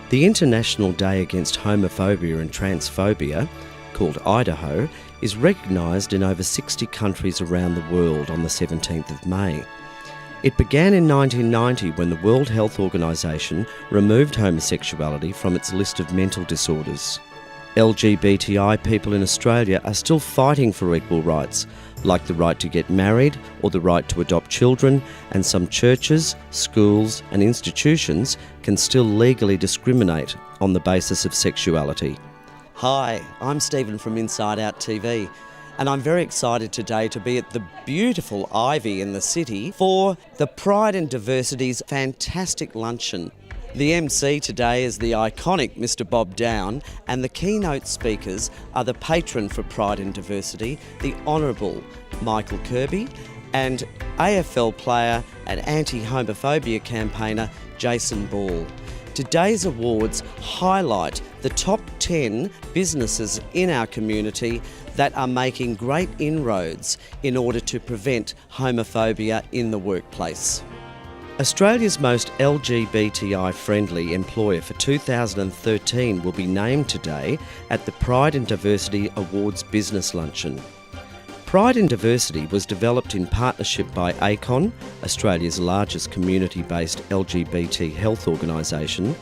The International Day Against Homophobia and Transphobia, called IDAHO, is recognised in over 60 countries around the world on the 17th of May. It began in 1990 when the World Health Organization removed homosexuality from its list of mental disorders. LGBTI people in Australia are still fighting for equal rights, like the right to get married or the right to adopt children, and some churches, schools and institutions can still legally discriminate on the basis of sexuality. Hi, I'm Stephen from Inside Out TV, and I'm very excited today to be at the beautiful Ivy in the city for the Pride and Diversity's fantastic luncheon. The MC today is the iconic Mr. Bob Down, and the keynote speakers are the patron for Pride and Diversity, the Honourable Michael Kirby, and AFL player and anti-homophobia campaigner Jason Ball. Today's awards highlight the top 10 businesses in our community that are making great inroads in order to prevent homophobia in the workplace. Australia's most LGBTI-friendly employer for 2013 will be named today at the Pride and Diversity Awards Business Luncheon. Pride and Diversity was developed in partnership by ACON, Australia's largest community-based LGBT health organisation,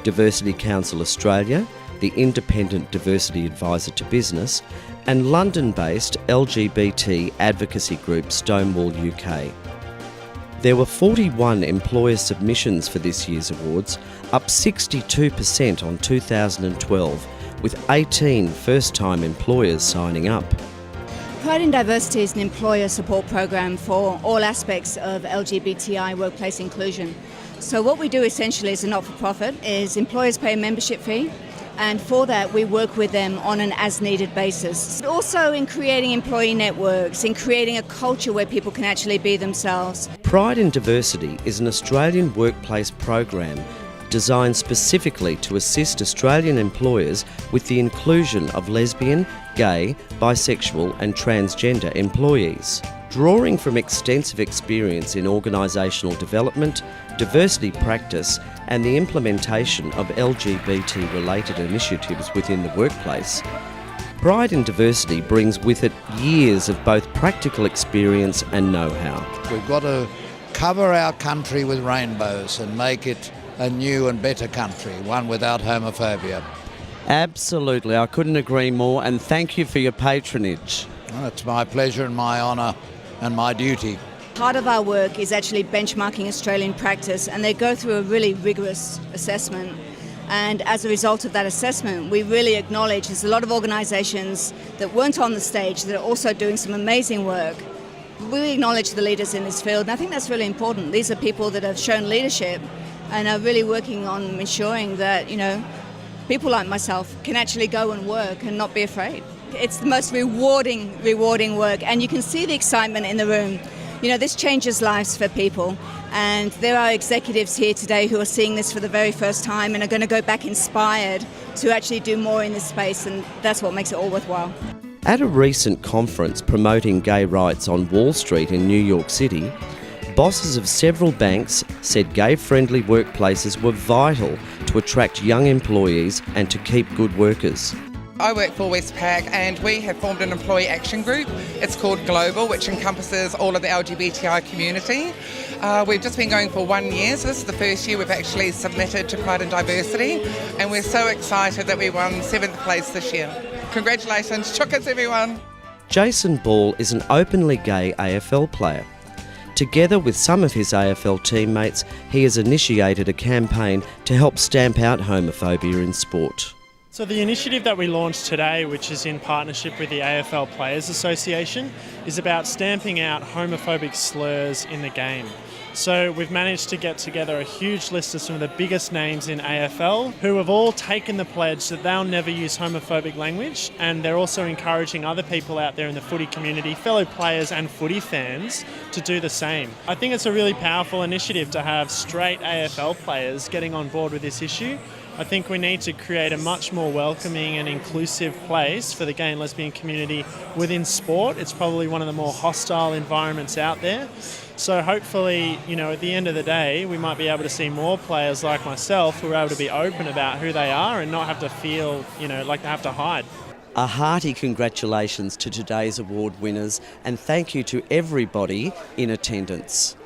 Diversity Council Australia, the independent diversity advisor to business, and London-based LGBT advocacy group Stonewall UK. There were 41 employer submissions for this year's awards, up 62% on 2012, with 18 first-time employers signing up. Pride and Diversity is an employer support program for all aspects of LGBTI workplace inclusion. So what we do essentially as a not-for-profit is employers pay a membership fee, and for that we work with them on an as-needed basis. Also in creating employee networks, in creating a culture where people can actually be themselves. Pride and Diversity is an Australian workplace program designed specifically to assist Australian employers with the inclusion of lesbian, gay, bisexual and transgender employees. Drawing from extensive experience in organisational development, diversity practice and the implementation of LGBT-related initiatives within the workplace, Pride and Diversity brings with it years of both practical experience and know-how. We've got to cover our country with rainbows and make it a new and better country, one without homophobia. Absolutely, I couldn't agree more, and thank you for your patronage. It's my pleasure and my honour and my duty. Part of our work is actually benchmarking Australian practice, and they go through a really rigorous assessment. And as a result of that assessment, we really acknowledge there's a lot of organisations that weren't on the stage that are also doing some amazing work. We acknowledge the leaders in this field, and I think that's really important. These are people that have shown leadership and are really working on ensuring that, people like myself can actually go and work and not be afraid. It's the most rewarding work, and you can see the excitement in the room. This changes lives for people, and there are executives here today who are seeing this for the very first time and are going to go back inspired to actually do more in this space, and that's what makes it all worthwhile. At a recent conference promoting gay rights on Wall Street in New York City, bosses of several banks said gay-friendly workplaces were vital to attract young employees and to keep good workers. I work for Westpac, and we have formed an employee action group. It's called Global, which encompasses all of the LGBTI community. We've just been going for 1 year, so this is the first year we've actually submitted to Pride and Diversity, and we're so excited that we won 7th place this year. Congratulations, chukas everyone! Jason Ball is an openly gay AFL player. Together with some of his AFL teammates, he has initiated a campaign to help stamp out homophobia in sport. So the initiative that we launched today, which is in partnership with the AFL Players Association, is about stamping out homophobic slurs in the game. So we've managed to get together a huge list of some of the biggest names in AFL who have all taken the pledge that they'll never use homophobic language, and they're also encouraging other people out there in the footy community, fellow players and footy fans, to do the same. I think it's a really powerful initiative to have straight AFL players getting on board with this issue. I think we need to create a much more welcoming and inclusive place for the gay and lesbian community within sport. It's probably one of the more hostile environments out there. So hopefully, at the end of the day, we might be able to see more players like myself who are able to be open about who they are and not have to feel, like they have to hide. A hearty congratulations to today's award winners, and thank you to everybody in attendance.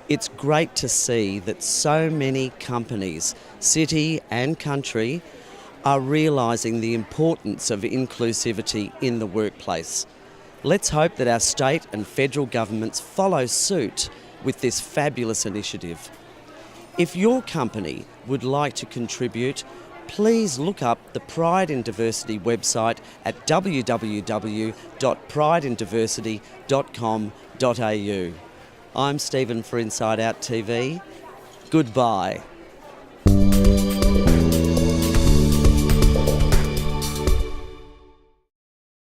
It's great to see that so many companies, city and country, are realising the importance of inclusivity in the workplace. Let's hope that our state and federal governments follow suit with this fabulous initiative. If your company would like to contribute, please look up the Pride in Diversity website at www.prideindiversity.com.au. I'm Stephen for Inside Out TV. Goodbye.